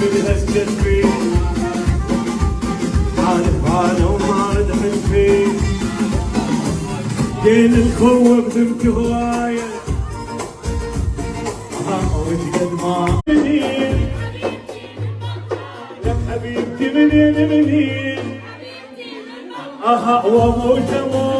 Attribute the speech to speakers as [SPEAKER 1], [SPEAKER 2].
[SPEAKER 1] من هالجنبي عارف انا وما ندمت فيه بين الخوة بذمت هواية وشقد ما منين لك حبيبتي منين منين واموت اموت